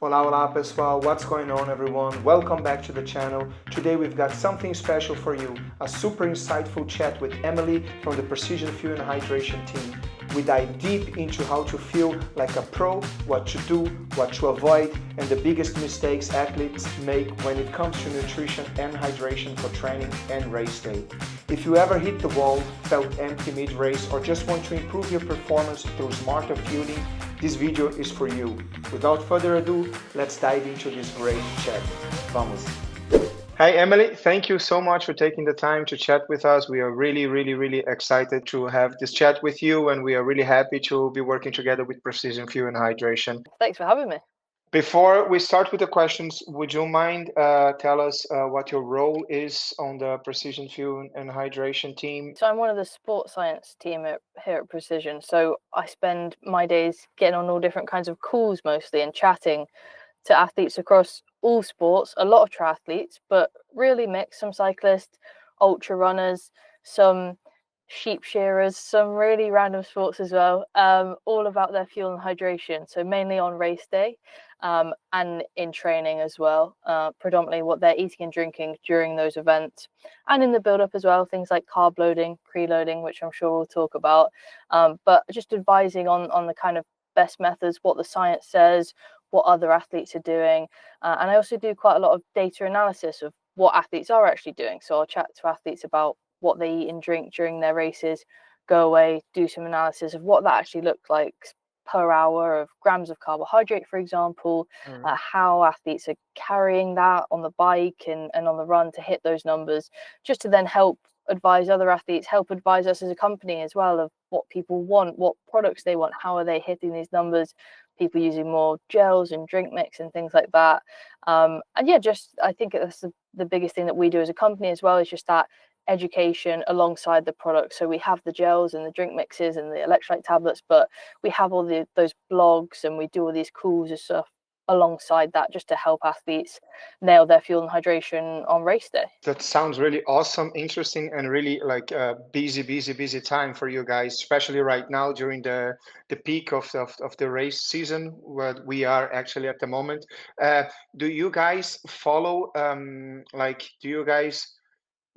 Olá, olá pessoal, what's going on everyone? Welcome back to the channel. Today we've got something special for you, a super insightful chat with Emily from the Precision Fuel and Hydration team. We dive deep into how to feel like a pro, what to do, what to avoid, and the biggest mistakes athletes make when it comes to nutrition and hydration for training and race day. If you ever hit the wall, felt empty mid-race, or just want to improve your performance through smarter fueling, this video is for you. Without further ado, let's dive into this great chat. Vamos! Hi Emily, thank you so much for taking the time to chat with us. We are really excited to have this chat with you, and we are really happy to be working together with Precision Fuel and Hydration. Thanks for having me. Before we start with the questions, would you mind tell us what your role is on the Precision Fuel and Hydration team? So I'm one of the sports science team here at Precision. So I spend my days getting on all different kinds of calls mostly and chatting to athletes across all sports, a lot of triathletes, but really mixed, some cyclists, ultra runners, some sheep shearers, some really random sports as well, all about their fuel and hydration. So mainly on race day and in training as well, predominantly what they're eating and drinking during those events and in the build up as well, things like carb loading, preloading, which I'm sure we'll talk about, but just advising on the kind of best methods, what the science says, what other athletes are doing. And I also do quite a lot of data analysis of what athletes are actually doing. So I'll chat to athletes about what they eat and drink during their races, go away, do some analysis of what that actually looked like per hour of grams of carbohydrate, for example, how athletes are carrying that on the bike and on the run to hit those numbers, just to then help advise other athletes, help advise us as a company as well of what people want, what products they want, how are they hitting these numbers, people using more gels and drink mix and things like that. And yeah, just I think that's the biggest thing that we do as a company as well, is just that education alongside the product. So we have the gels and the drink mixes and the electrolyte tablets, but we have all those blogs and we do all these calls and stuff alongside that, just to help athletes nail their fuel and hydration on race day. That sounds really awesome, interesting, and really like a busy time for you guys, especially right now during the peak of the race season where we are actually at the moment. Do you guys follow do you guys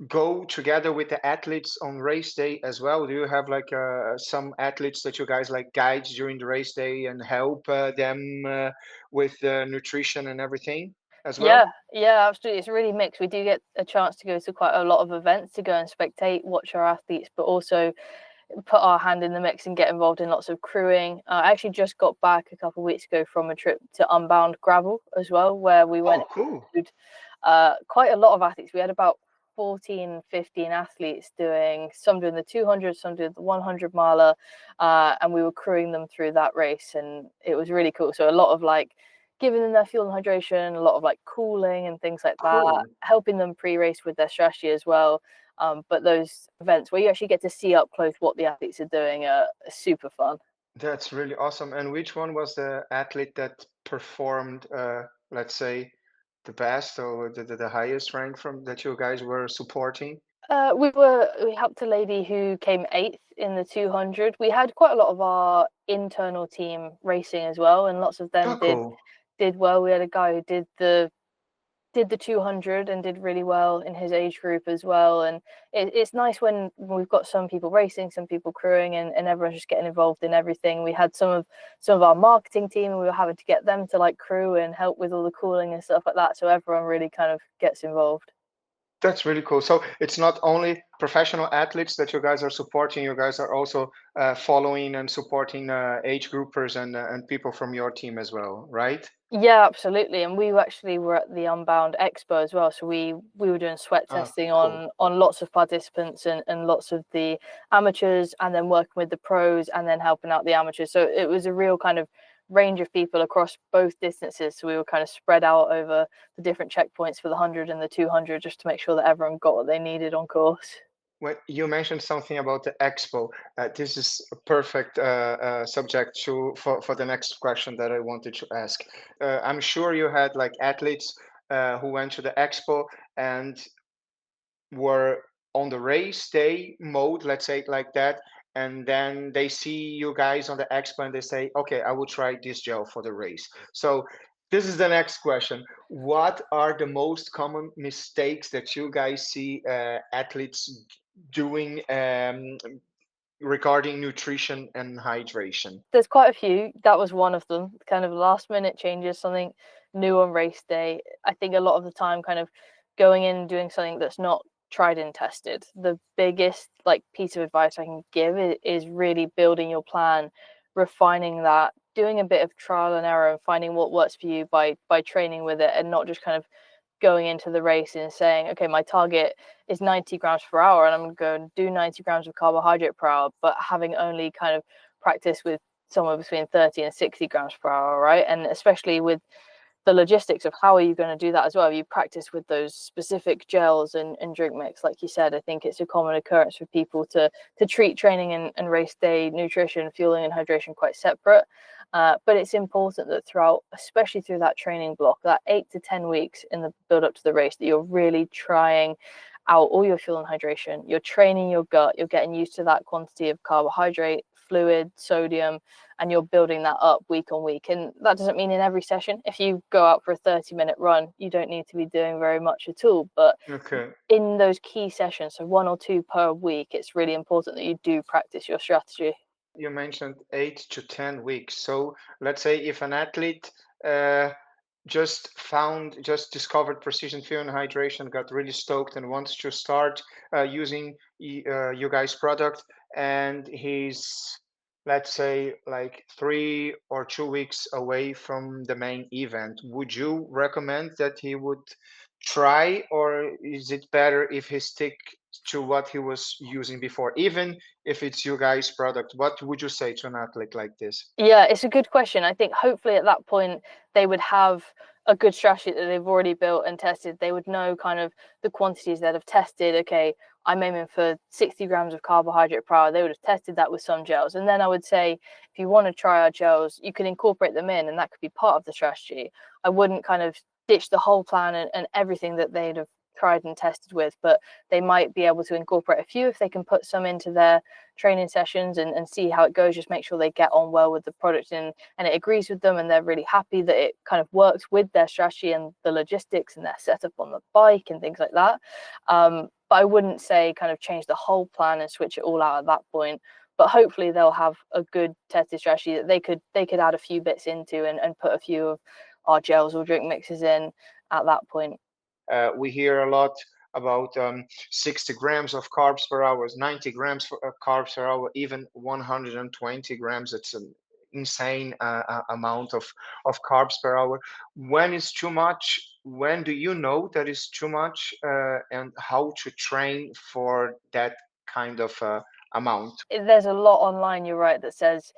go together with the athletes on race day as well? Do you have like some athletes that you guys like guides during the race day and help them with nutrition and everything as well? Yeah, absolutely. It's really mixed. We do get a chance to go to quite a lot of events to go and spectate, watch our athletes, but also put our hand in the mix and get involved in lots of crewing. I actually just got back a couple of weeks ago from a trip to Unbound Gravel as well, where we went cool. quite a lot of athletes. We had about 14, 15 athletes doing the 200, some doing the 100 miler, and we were crewing them through that race, and it was really cool. So a lot of like giving them their fuel and hydration, a lot of like cooling and things like that, helping them pre-race with their strategy as well. But those events where you actually get to see up close what the athletes are doing are super fun. That's really awesome. And which one was the athlete that performed, let's say, the best or the highest rank from that you guys were supporting? We helped a lady who came 8th in the 200. We had quite a lot of our internal team racing as well, and lots of them Cool. did well. We had a guy who did the 200 and did really well in his age group as well. And it's nice when we've got some people racing, some people crewing, and everyone's just getting involved in everything. We had some of our marketing team, and we were having to get them to like crew and help with all the cooling and stuff like that. So everyone really kind of gets involved. That's really cool. So it's not only professional athletes that you guys are supporting, you guys are also following and supporting age groupers and people from your team as well, right? Yeah, absolutely. And we actually were at the Unbound Expo as well. So we were doing sweat testing Cool. on lots of participants and lots of the amateurs, and then working with the pros and then helping out the amateurs. So it was a real kind of range of people across both distances. So we were kind of spread out over the different checkpoints for the 100 and the 200, just to make sure that everyone got what they needed on course. When you mentioned something about the expo, this is a perfect subject for the next question that I wanted to ask. I'm sure you had like athletes who went to the expo and were on the race day mode, let's say it like that, and then they see you guys on the expo and they say, okay, I will try this gel for the race. So This is the next question. What are the most common mistakes that you guys see athletes doing regarding nutrition and hydration? There's quite a few. That was one of them. Kind of last minute changes, something new on race day. I think a lot of the time, kind of going in and doing something that's not tried and tested. The biggest piece of advice I can give is really building your plan, refining that, doing a bit of trial and error, and finding what works for you by training with it, and not just kind of going into the race and saying, okay, my target is 90 grams per hour and I'm going to go and do 90 grams of carbohydrate per hour, but having only kind of practice with somewhere between 30 and 60 grams per hour, right? And especially with the logistics of how are you going to do that as well. You practice with those specific gels and drink mix, like you said. I think it's a common occurrence for people to treat training and race day nutrition, fueling, and hydration quite separate. But it's important that throughout, especially through that training block, that 8 to 10 weeks in the build up to the race, that you're really trying out all your fuel and hydration. You're training your gut. You're getting used to that quantity of carbohydrate, fluid, sodium, and you're building that up week on week. And that doesn't mean in every session. If you go out for a 30-minute run, you don't need to be doing very much at all. But Okay. in those key sessions, so 1 or 2 per week, it's really important that you do practice your strategy. You mentioned 8 to 10 weeks. So let's say if an athlete uh, just discovered precision fuel and hydration, got really stoked and wants to start using you guys product, and he's, let's say, like 3 or 2 weeks away from the main event, would you recommend that he would try, or is it better if he stick to what he was using before, even if it's you guys product? What would you say to an athlete like this? Yeah, it's a good question. I think hopefully at that point they would have a good strategy that they've already built and tested. They would know kind of the quantities that have tested. Okay, I'm aiming for 60 grams of carbohydrate per hour. They would have tested that with some gels. And then I would say, if you want to try our gels, you can incorporate them in, and that could be part of the strategy. I wouldn't kind of ditch the whole plan and everything that they'd have tried and tested with, but they might be able to incorporate a few if they can put some into their training sessions and see how it goes. Just make sure they get on well with the product and it agrees with them, and they're really happy that it kind of works with their strategy and the logistics and their setup on the bike and things like that. But I wouldn't say kind of change the whole plan and switch it all out at that point. But hopefully they'll have a good tested strategy that they could add a few bits into and put a few of our gels or drink mixes in at that point. We hear a lot about 60 grams of carbs per hour, 90 grams for, carbs per hour, even 120 grams. It's an insane amount of carbs per hour. When is too much? When do you know that is too much? And how to train for that kind of amount? There's a lot online, you're right, that says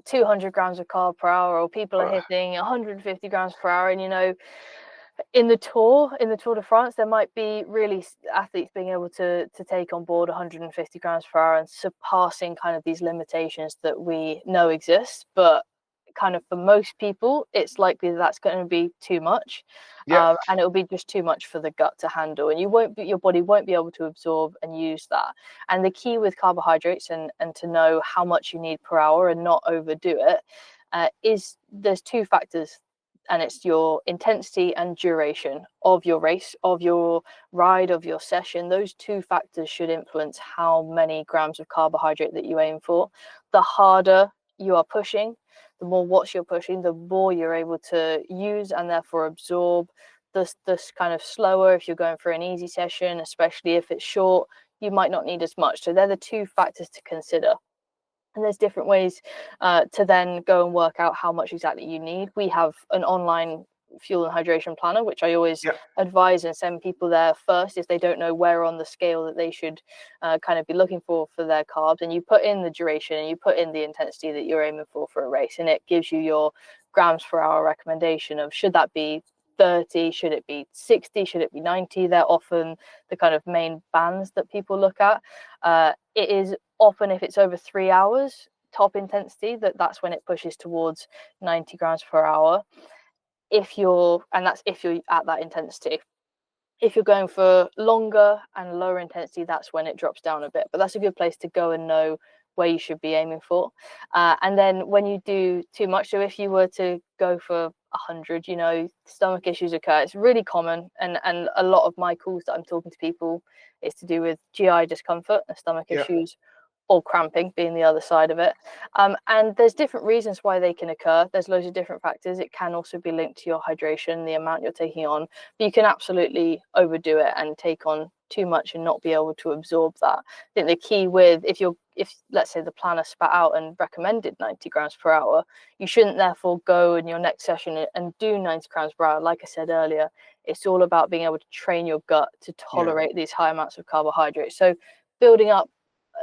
200 grams of carb per hour, or people are Uh, hitting 150 grams per hour. And in the Tour de France, there might be really athletes being able to take on board 150 grams per hour and surpassing kind of these limitations that we know exist. But kind of for most people, it's likely that's going to be too much, yeah. and it'll be just too much for the gut to handle, and your body won't be able to absorb and use that. And the key with carbohydrates and to know how much you need per hour and not overdo it, is there's 2 factors, and it's your intensity and duration of your race, of your ride, of your session. Those 2 factors should influence how many grams of carbohydrate that you aim for. The harder you are pushing, the more watts you're pushing, the more you're able to use and therefore absorb. This kind of slower, if you're going for an easy session, especially if it's short, you might not need as much. So they're the 2 factors to consider. And there's different ways to then go and work out how much exactly you need. We have an online fuel and hydration planner, which I always Yeah. advise and send people there first if they don't know where on the scale that they should kind of be looking for their carbs. And you put in the duration and you put in the intensity that you're aiming for a race, and it gives you your grams per hour recommendation of, should that be 30, should it be 60, should it be 90? They're often the kind of main bands that people look at. It is often, if it's over 3 hours top intensity, that's when it pushes towards 90 grams per hour. That's if you're at that intensity. If you're going for longer and lower intensity, that's when it drops down a bit. But that's a good place to go and know where you should be aiming for. And then when you do too much, so if you were to go for 100, stomach issues occur. It's really common, and a lot of my calls that I'm talking to people is to do with GI discomfort and stomach Yeah. issues, or cramping being the other side of it. And there's different reasons why they can occur. There's loads of different factors. It can also be linked to your hydration, the amount you're taking on, but you can absolutely overdo it and take on too much and not be able to absorb that. I think the key with, if let's say the planner spat out and recommended 90 grams per hour, you shouldn't therefore go in your next session and do 90 grams per hour. Like I said earlier, it's all about being able to train your gut to tolerate these high amounts of carbohydrates. So building up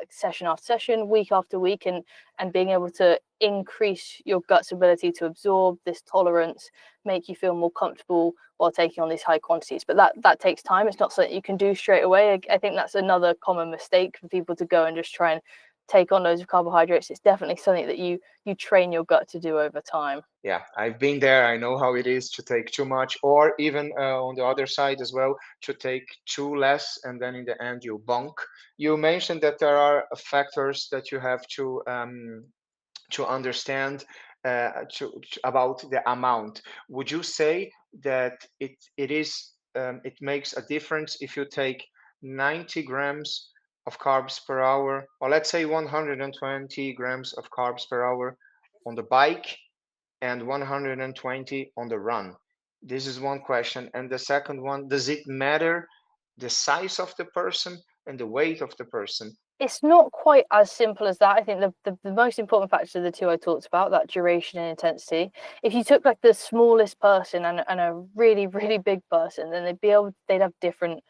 session after session, week after week, and being able to increase your gut's ability to absorb this tolerance, make you feel more comfortable while taking on these high quantities. But that takes time. It's not something you can do straight away. I think that's another common mistake for people, to go and just try and take on loads of carbohydrates. It's definitely something that you train your gut to do over time. Yeah, I've been there. I know how it is to take too much, or even on the other side as well, to take too less, and then in the end you bonk. You mentioned that there are factors that you have to understand about the amount. Would you say that it makes a difference if you take 90 grams of carbs per hour, or let's say 120 grams of carbs per hour on the bike and 120 on the run? This is one question. And the second one, does it matter the size of the person and the weight of the person? It's not quite as simple as that. I think the most important factors are the two I talked about, that duration and intensity. If you took like the smallest person and a really, really big person, then they'd have different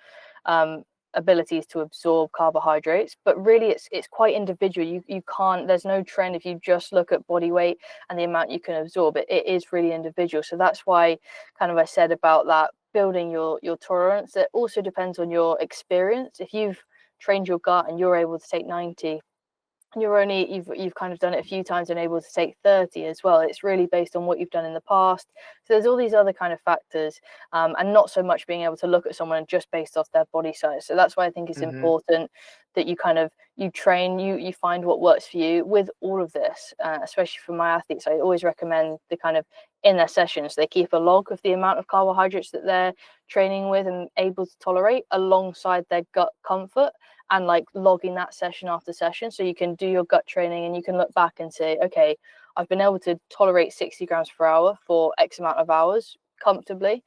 abilities to absorb carbohydrates. But really it's quite individual. You can't, there's no trend if you just look at body weight and the amount you can absorb. It is really individual. So that's why kind of I said about that, building your tolerance. It also depends on your experience. If you've trained your gut and you're able to take 90, and you've kind of done it a few times and able to take 30 as well, it's really based on what you've done in the past. So there's all these other kind of factors, and not so much being able to look at someone just based off their body size. So that's why I think it's important that you train, you find what works for you with all of this, especially for my athletes. I always recommend the kind of, in their sessions, they keep a log of the amount of carbohydrates that they're training with and able to tolerate, alongside their gut comfort, and like logging that session after session. So you can do your gut training and you can look back and say, okay, I've been able to tolerate 60 grams per hour for X amount of hours comfortably.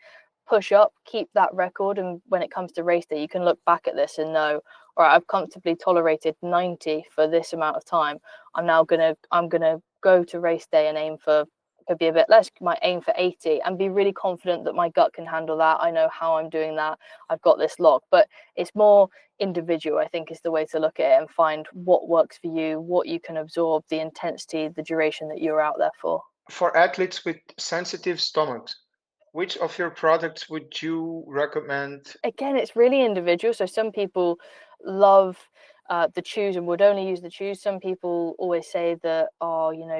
Push up, keep that record, and when it comes to race day, you can look back at this and know, all right, I've comfortably tolerated 90 for this amount of time. I'm gonna go to race day and aim for, could be a bit less, might aim for 80, and be really confident that my gut can handle that. I know how I'm doing that. I've got this log. But it's more individual, I think, is the way to look at it, and find what works for you, what you can absorb, the intensity, the duration that you're out there for. For athletes with sensitive stomachs, which of your products would you recommend? Again, it's really individual. So some people love the chews and would only use the chews. Some people always say that,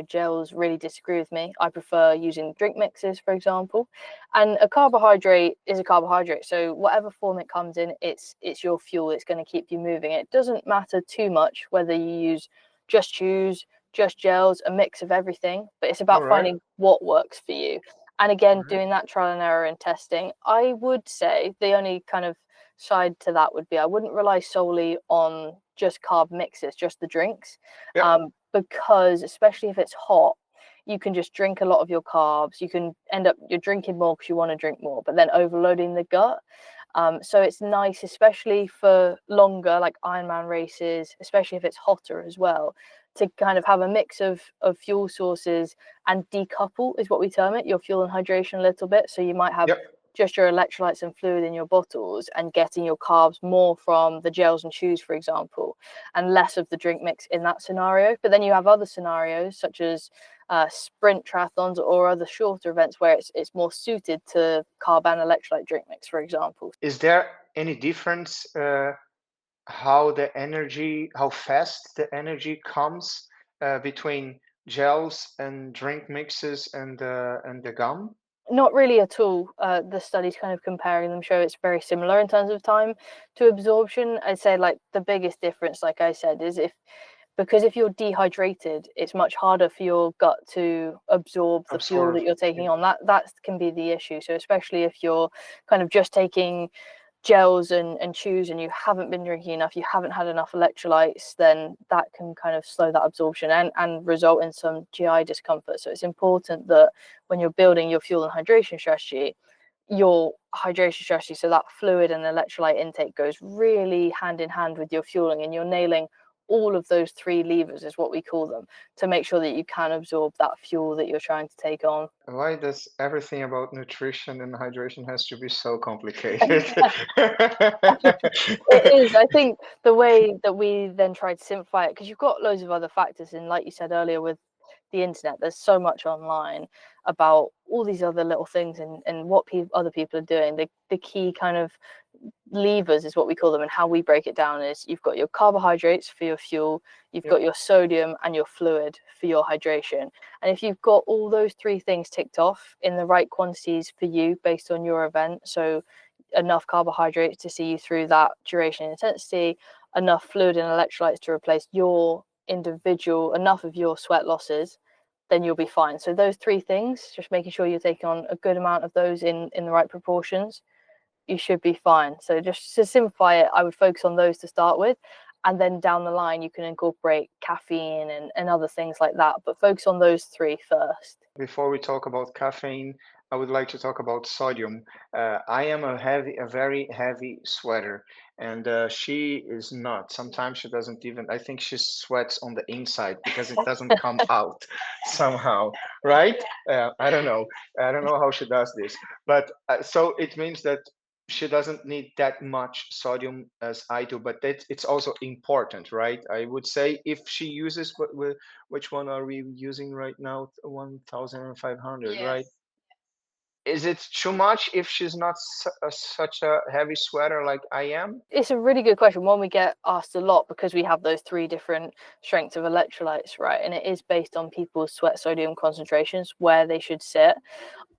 gels really disagree with me. I prefer using drink mixes, for example. And a carbohydrate is a carbohydrate. So whatever form it comes in, it's your fuel. It's going to keep you moving. It doesn't matter too much whether you use just chews, just gels, a mix of everything. But it's All about right. finding what works for you. And again, doing that trial and error and testing. I would say the only kind of side to that would be, I wouldn't rely solely on just carb mixes, just the drinks, Yeah. because especially if it's hot, you can just drink a lot of your carbs. You can end up, you're drinking more because you want to drink more, but then overloading the gut. So it's nice, especially for longer, like Ironman races, especially if it's hotter as well, to kind of have a mix of fuel sources and decouple, is what we term it, your fuel and hydration a little bit. So you might have just your electrolytes and fluid in your bottles, and getting your carbs more from the gels and chews, for example, and less of the drink mix in that scenario. But then you have other scenarios such as sprint triathlons or other shorter events where it's more suited to carb and electrolyte drink mix, for example. Is there any difference how fast the energy comes between gels and drink mixes and the gum? Not really at all. The studies kind of comparing them show it's very similar in terms of time to absorption. I'd say like the biggest difference, like I said, is if because if you're dehydrated, it's much harder for your gut to absorb the fuel that you're taking on. That can be the issue. So especially if you're kind of just taking gels and chews and you haven't been drinking enough, you haven't had enough electrolytes, then that can kind of slow that absorption and result in some GI discomfort. So it's important that when you're building your fuel and hydration strategy, your hydration strategy, so that fluid and electrolyte intake goes really hand in hand with your fueling, and you're nailing all of those three levers, is what we call them, to make sure that you can absorb that fuel that you're trying to take on. Why does everything about nutrition and hydration has to be so complicated? It is. I think the way that we then try to simplify it, because you've got loads of other factors, and like you said earlier with the internet, there's so much online about all these other little things and what other people are doing. The key kind of levers is what we call them, and how we break it down is you've got your carbohydrates for your fuel, you've got your sodium and your fluid for your hydration. And if you've got all those three things ticked off in the right quantities for you based on your event, so enough carbohydrates to see you through that duration and intensity, enough fluid and electrolytes to replace your individual, enough of your sweat losses, then you'll be fine. So those three things, just making sure you're taking on a good amount of those in the right proportions, you should be fine. So just to simplify it, I would focus on those to start with, and then down the line you can incorporate caffeine and other things like that, but focus on those three first. Before we talk about caffeine, I would like to talk about sodium. I am a very heavy sweater, and she is not. Sometimes she doesn't even. I think she sweats on the inside because it doesn't come out somehow, right? I don't know. I don't know how she does this, but so it means that she doesn't need that much sodium as I do, but it's also important, right? I would say if she uses which one are we using right now? 1,500, right? Yes. Is it too much if she's not such a heavy sweater like I am? It's a really good question, one we get asked a lot, because we have those three different strengths of electrolytes, right? And it is based on people's sweat sodium concentrations, where they should sit.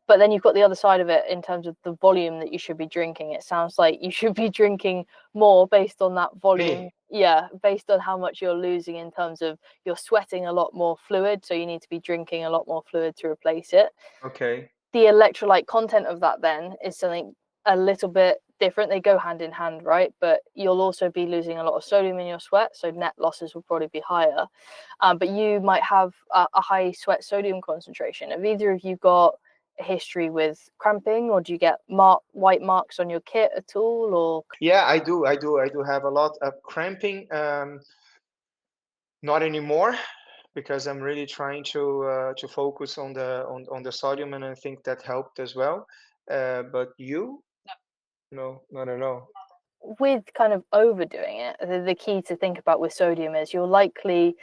But then you've got the other side of it in terms of the volume that you should be drinking. It sounds like you should be drinking more based on that volume. Me? Yeah, based on how much you're losing in terms of you're sweating a lot more fluid, so you need to be drinking a lot more fluid to replace it. Okay. The electrolyte content of that then is something a little bit different. They go hand in hand, right? But you'll also be losing a lot of sodium in your sweat, so net losses will probably be higher. But you might have a high sweat sodium concentration. Have either of you got a history with cramping, or do you get white marks on your kit at all? Or Yeah, I do. I do have a lot of cramping. Not anymore, because I'm really trying to focus on the sodium, and I think that helped as well. But you? No, not at all. with kind of overdoing it, the key to think about with sodium is you'll likely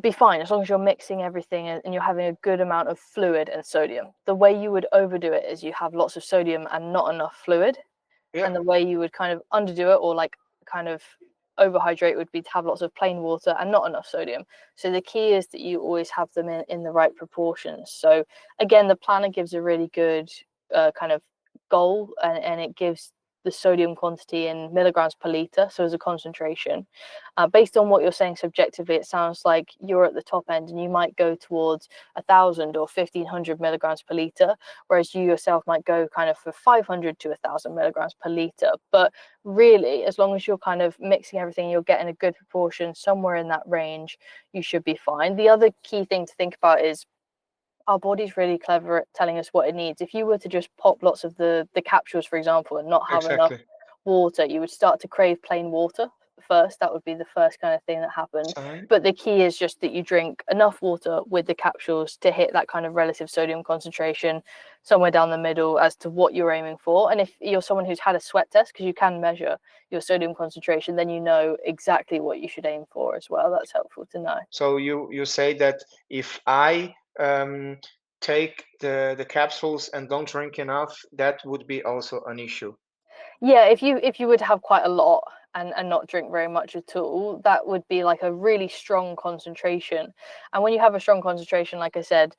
be fine as long as you're mixing everything and you're having a good amount of fluid and sodium. The way you would overdo it is you have lots of sodium and not enough fluid. Yeah. And the way you would kind of underdo it, or like kind of overhydrate, would be to have lots of plain water and not enough sodium. So the key is that you always have them in the right proportions. So again, the planner gives a really good kind of goal, and it gives the sodium quantity in milligrams per liter, so as a concentration. Based on what you're saying subjectively, it sounds like you're at the top end, and you might go towards 1,000 or 1,500 milligrams per liter, whereas you yourself might go kind of for 500 to 1,000 milligrams per liter. But really, as long as you're kind of mixing everything, you're getting a good proportion somewhere in that range, you should be fine. The other key thing to think about is our body's really clever at telling us what it needs. If you were to just pop lots of the capsules, for example, and not have enough Exactly. water, you would start to crave plain water first. That would be the first kind of thing that happens. Sign. But the key is just that you drink enough water with the capsules to hit that kind of relative sodium concentration somewhere down the middle as to what you're aiming for. And if you're someone who's had a sweat test, because you can measure your sodium concentration, then you know exactly what you should aim for as well. That's helpful to know. So you say that if I take the capsules and don't drink enough, that would be also an issue. Yeah, if you would have quite a lot and not drink very much at all, that would be like a really strong concentration. And when you have a strong concentration, like I said,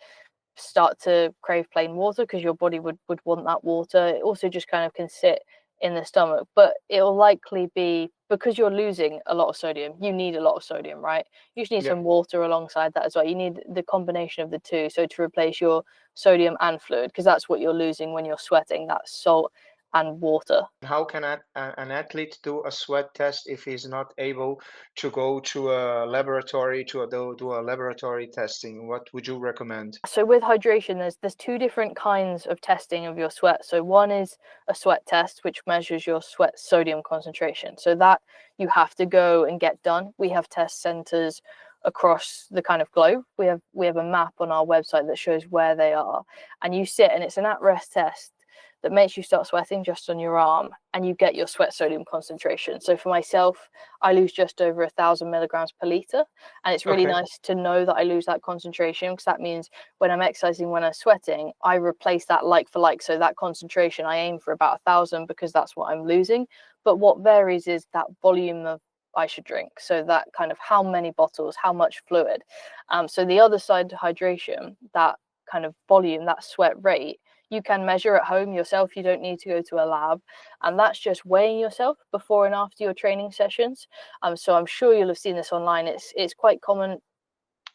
start to crave plain water, because your body would want that water. It also just kind of can sit in the stomach, but it'll likely be because you're losing a lot of sodium. You need a lot of sodium, right? You just need some water alongside that as well. You need the combination of the two, so to replace your sodium and fluid, because that's what you're losing when you're sweating, that's salt and water. How can an athlete do a sweat test if he's not able to go to a laboratory to do a laboratory testing? What would you recommend? So with hydration, there's two different kinds of testing of your sweat. So one is a sweat test, which measures your sweat sodium concentration. So that you have to go and get done. We have test centers across the kind of globe. We have a map on our website that shows where they are, and you sit, and it's an at-rest test that makes you start sweating just on your arm, and you get your sweat sodium concentration. So for myself, I lose just over 1,000 milligrams per liter, and it's really nice to know that I lose that concentration, because that means when I'm exercising, when I'm sweating, I replace that like for like. So that concentration, I aim for about 1,000 because that's what I'm losing. But what varies is that volume of I should drink. So that kind of how many bottles, how much fluid. So the other side to hydration, that kind of volume, that sweat rate, you can measure at home yourself. You don't need to go to a lab, and that's just weighing yourself before and after your training sessions. So I'm sure you'll have seen this online. It's quite common.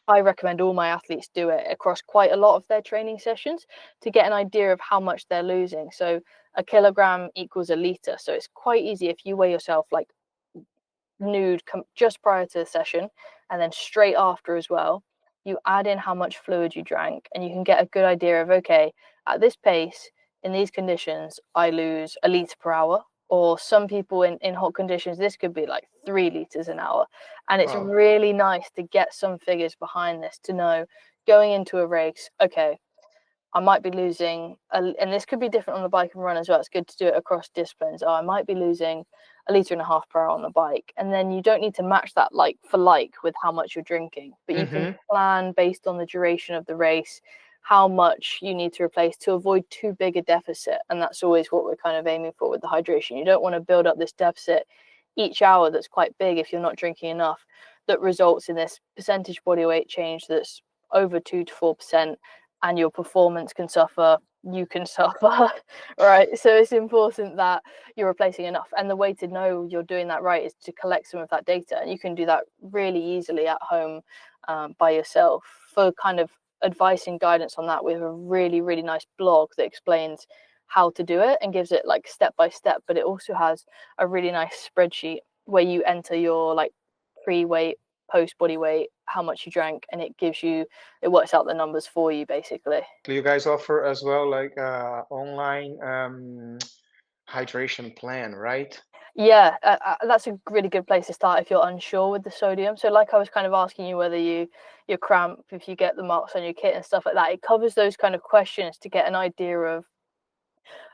I recommend all my athletes do it across quite a lot of their training sessions to get an idea of how much they're losing. So a kilogram equals a liter. So it's quite easy if you weigh yourself like nude just prior to the session and then straight after as well. You add in how much fluid you drank, and you can get a good idea of, okay, at this pace, in these conditions, I lose a litre per hour. Or some people in hot conditions, this could be like 3 litres an hour. And it's really nice to get some figures behind this to know going into a race, okay, I might be losing, and this could be different on the bike and run as well. It's good to do it across disciplines. Oh, I might be losing 1.5 litres per hour on the bike. And then you don't need to match that like for like with how much you're drinking, but you can plan based on the duration of the race how much you need to replace to avoid too big a deficit. And that's always what we're kind of aiming for with the hydration. You don't want to build up this deficit each hour that's quite big if you're not drinking enough, that results in this percentage body weight change that's over 2 to 4%, and your performance can suffer, you can suffer, right? So it's important that you're replacing enough. And the way to know you're doing that right is to collect some of that data. And you can do that really easily at home by yourself. For kind of advice and guidance on that, we have a really, really nice blog that explains how to do it and gives it like step by step. But it also has a really nice spreadsheet where you enter your like pre-weight, post body weight, how much you drank, and it works out the numbers for you basically. Do you guys offer as well like online hydration plan, right? Yeah, that's a really good place to start if you're unsure with the sodium. So like I was kind of asking you whether you cramp if you get the marks on your kit and stuff like that, it covers those kind of questions to get an idea of,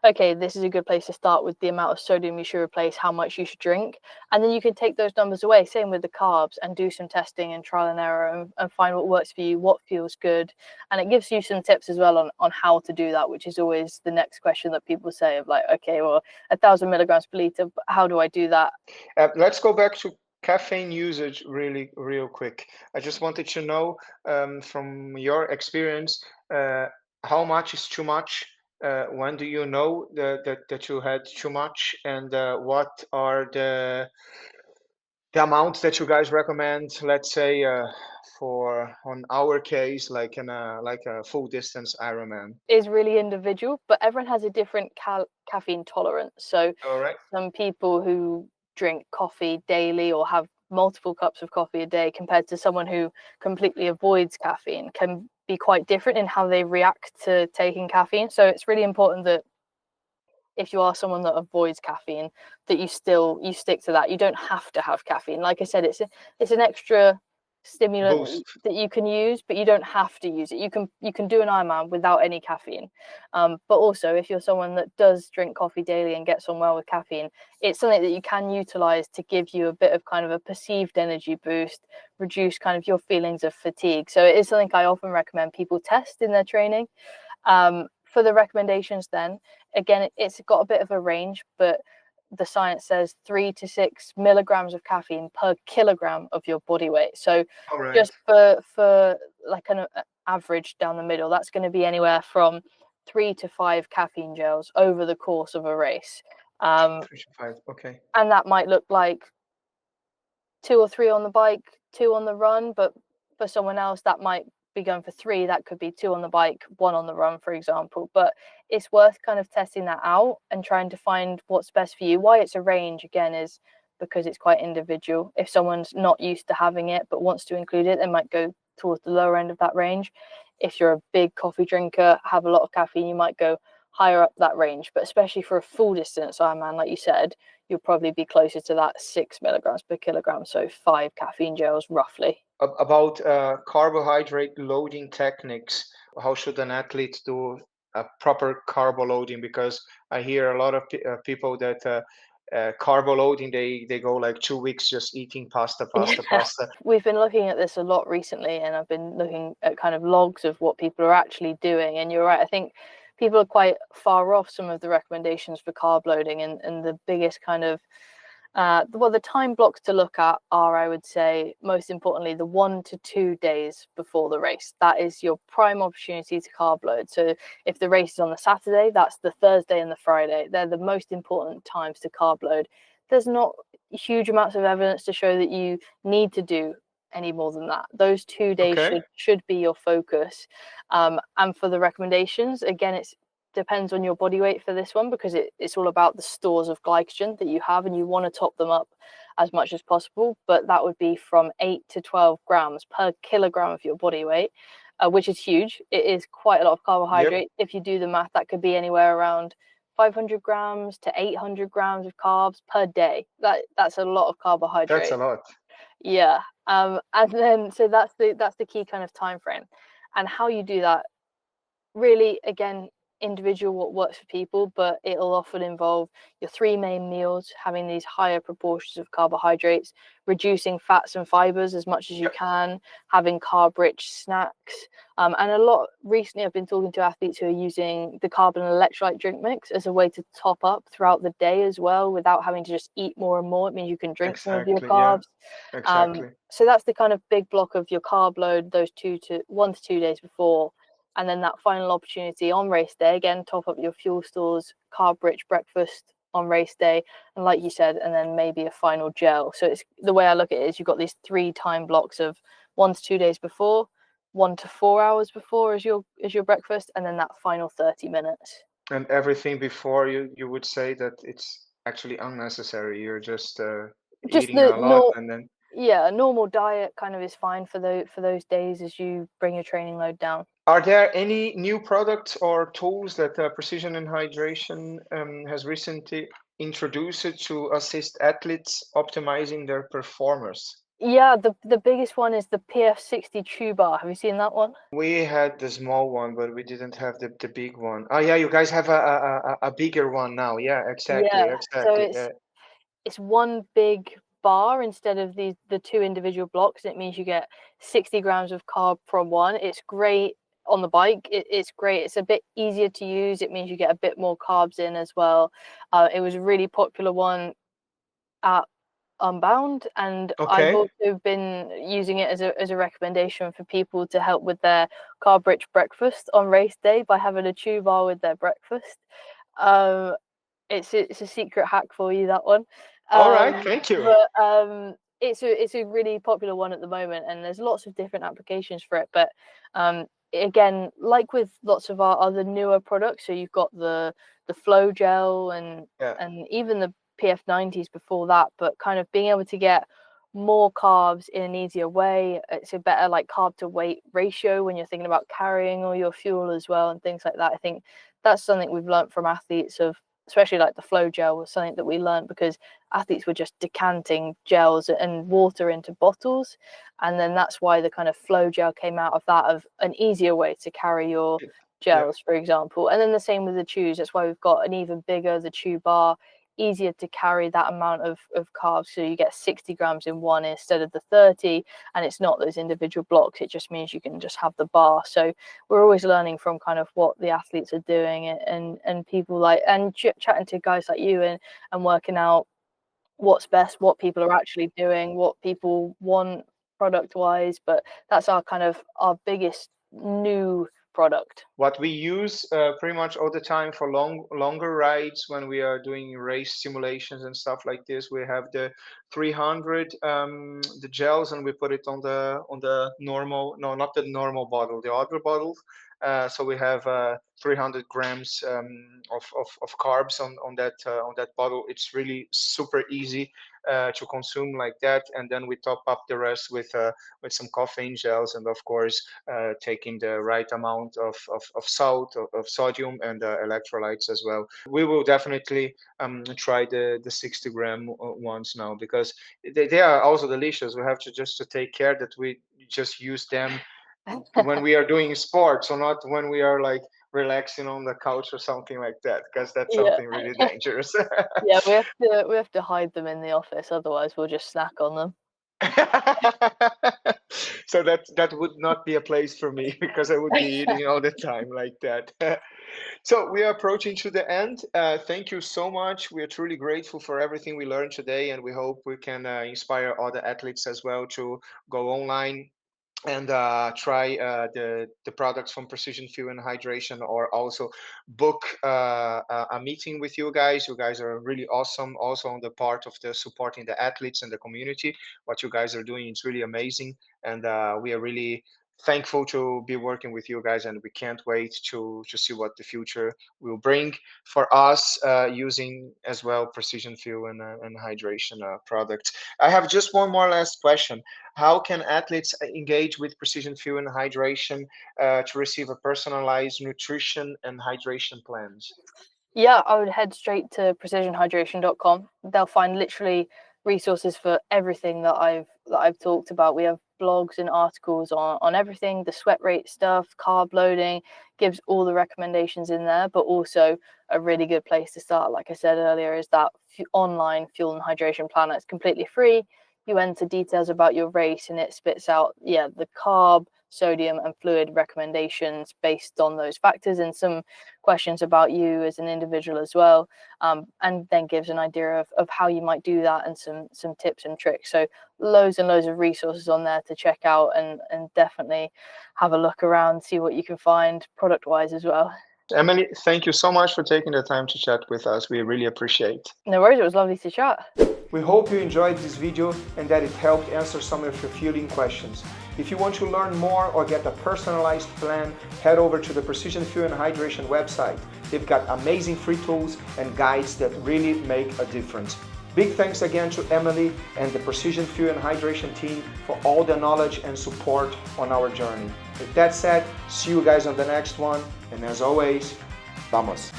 okay, this is a good place to start with the amount of sodium you should replace, how much you should drink. And then you can take those numbers away, same with the carbs, and do some testing and trial and error and find what works for you, what feels good. And it gives you some tips as well on how to do that, which is always the next question that people say of like, okay, well, 1,000 milligrams per liter, how do I do that? Let's go back to caffeine usage real quick. I just wanted to know from your experience, how much is too much? When do you know that you had too much, and what are the amounts that you guys recommend? Let's say for on our case, like a full distance Ironman. Is really individual, but everyone has a different caffeine tolerance. So All right. some people who drink coffee daily or have multiple cups of coffee a day compared to someone who completely avoids caffeine can be quite different in how they react to taking caffeine. So it's really important that if you are someone that avoids caffeine, that you stick to that. You don't have to have caffeine. Like I said, it's an extra stimulant Boost. that you can use, but you don't have to use it. You can do an Ironman without any caffeine. But also, if you're someone that does drink coffee daily and gets on well with caffeine, it's something that you can utilize to give you a bit of kind of a perceived energy boost, reduce kind of your feelings of fatigue. So it is something I often recommend people test in their training. For the recommendations then, again, it's got a bit of a range, but the science says 3 to 6 milligrams of caffeine per kilogram of your body weight. So just for like an average down the middle, that's going to be anywhere from 3 to 5 caffeine gels over the course of a race. 3 to 5. Okay. And that might look like 2 or 3 on the bike, 2 on the run, but for someone else that might be going for 3. That could be 2 on the bike, 1 on the run, for example. But it's worth kind of testing that out and trying to find what's best for you. Why it's a range again is because it's quite individual. If someone's not used to having it but wants to include it, they might go towards the lower end of that range. If you're a big coffee drinker, have a lot of caffeine, you might go higher up that range. But especially for a full distance Ironman, like you said, you'll probably be closer to that 6 milligrams per kilogram, so 5 caffeine gels roughly. About carbohydrate loading techniques, how should an athlete do a proper carbo loading? Because I hear a lot of people that carbo loading, they go like 2 weeks just eating pasta. We've been looking at this a lot recently, and I've been looking at kind of logs of what people are actually doing. And you're right, I think people are quite far off some of the recommendations for carb loading, and the biggest kind of the time blocks to look at are, I would say, most importantly, the 1 to 2 days before the race. That is your prime opportunity to carb load. So if the race is on the Saturday, that's the Thursday and the Friday. They're the most important times to carb load. There's not huge amounts of evidence to show that you need to do any more than that. Those 2 days should be your focus. And for the recommendations, again, it's depends on your body weight for this one, because it's all about the stores of glycogen that you have, and you want to top them up as much as possible. But that would be from 8 to 12 grams per kilogram of your body weight, which is huge. It is quite a lot of carbohydrate. Yep. If you do the math, that could be anywhere around 500 grams to 800 grams of carbs per day. That's a lot of carbohydrate. That's a lot. Yeah. And then so that's the key kind of time frame, and how you do that. Really, again, individual what works for people, but it'll often involve your 3 main meals, having these higher proportions of carbohydrates, reducing fats and fibers as much as you can, having carb rich snacks, and a lot recently I've been talking to athletes who are using the carb and electrolyte drink mix as a way to top up throughout the day as well, without having to just eat more and more. It means you can drink some of your carbs. Yeah. Exactly. So that's the kind of big block of your carb load, those 1 to 2 days before. And then that final opportunity on race day, again, top up your fuel stores, carb-rich breakfast on race day, and like you said, and then maybe a final gel. So it's the way I look at it is you've got these 3 time blocks of 1 to 2 days before, 1 to 4 hours before as your breakfast, and then that final 30 minutes. And everything before, you would say that it's actually unnecessary. You're just eating a lot, and then a normal diet kind of is fine for those days as you bring your training load down. Are there any new products or tools that Precision and Hydration has recently introduced to assist athletes optimizing their performance? Yeah, the biggest one is the PF60 Chew Bar. Have you seen that one? We had the small one, but we didn't have the big one. Oh yeah, you guys have a bigger one now. Yeah, exactly. Yeah, exactly. So it's one big bar instead of the 2 individual blocks. It means you get 60 grams of carb from one. It's great on the bike. It's great. It's a bit easier to use. It means you get a bit more carbs in as well. It was a really popular one at Unbound, and I've also been using it as a recommendation for people to help with their carb rich breakfast on race day by having a chew bar with their breakfast. It's a secret hack for you, that one. All right, thank you. But it's a really popular one at the moment, and there's lots of different applications for it. But again, like with lots of our other newer products, so you've got the Flow Gel and even the PF90s before that, but kind of being able to get more carbs in an easier way. It's a better like carb to weight ratio when you're thinking about carrying all your fuel as well and things like that. I think that's something we've learned from athletes, of especially like the Flow Gel was something that we learned because athletes were just decanting gels and water into bottles, and then that's why the kind of Flow Gel came out of that, of an easier way to carry your gels, for example. And then the same with the chews. That's why we've got an even bigger, the chew bar, easier to carry that amount of carbs, so you get 60 grams in one instead of the 30, and it's not those individual blocks. It just means you can just have the bar. So we're always learning from kind of what the athletes are doing, and people like, and chatting to guys like you and working out what's best, what people are actually doing, what people want product wise. But that's our biggest new product. What we use pretty much all the time for longer rides when we are doing race simulations and stuff like this, we have the 300 the gels, and we put it on the normal, no, not the normal bottle, the other bottle. So we have 300 grams of carbs on that bottle. It's really super easy to consume like that, and then we top up the rest with some caffeine gels, and of course taking the right amount of salt, of sodium, and electrolytes as well. We will definitely try the 60-gram ones now, because they are also delicious. We have to just to take care that we just use them when we are doing sports, or not when we are like relaxing on the couch or something like that, because that's Yeah. something really dangerous. Yeah, we have to hide them in the office, otherwise we'll just snack on them. So that would not be a place for me, because I would be eating all the time like that. So we are approaching to the end. Thank you so much. We are truly grateful for everything we learned today, and we hope we can inspire other athletes as well to go online and try the products from Precision Fuel and Hydration, or also book a meeting with you guys. You guys are really awesome, also on the part of the supporting the athletes and the community. What you guys are doing is really amazing, and we are really thankful to be working with you guys, and we can't wait to see what the future will bring for us using as well Precision Fuel and Hydration products. I have just one more last question. How can athletes engage with Precision Fuel and Hydration to receive a personalized nutrition and hydration plans? Yeah, I would head straight to precisionhydration.com. They'll find literally resources for everything that I've talked about. We have blogs and articles on everything, the sweat rate stuff, carb loading, gives all the recommendations in there, but also a really good place to start, like I said earlier, is that online fuel and hydration planner. It's completely free. You enter details about your race and it spits out, the carb, sodium and fluid recommendations based on those factors, and some questions about you as an individual as well, and then gives an idea of how you might do that, and some tips and tricks. So loads and loads of resources on there to check out, and definitely have a look around, see what you can find product wise as well. Emily, thank you so much for taking the time to chat with us. We really appreciate. No worries, it was lovely to chat. We hope you enjoyed this video and that it helped answer some of your fueling questions. If you want to learn more or get a personalized plan, head over to the Precision Fuel and Hydration website. They've got amazing free tools and guides that really make a difference. Big thanks again to Emily and the Precision Fuel and Hydration team for all the knowledge and support on our journey. With that said, see you guys on the next one, and as always, vamos!